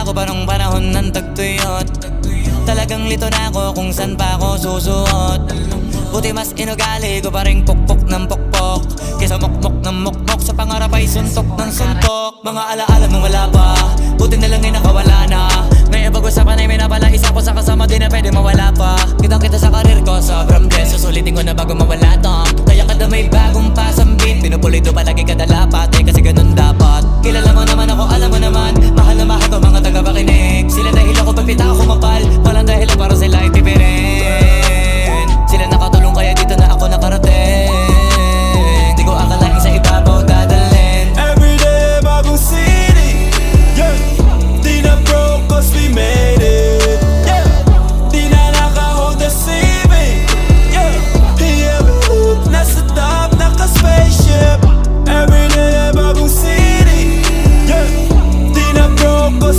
ko pa nung panahon ng tagtuyot. Talagang lito na ako kung saan pa ako susuot. Buti mas inugali ko pa rin pukpok ng pukpok kesa mukmok ng mukmok. Sa pangarap ay suntok ng suntok. Mga alaala nung wala pa, buti nila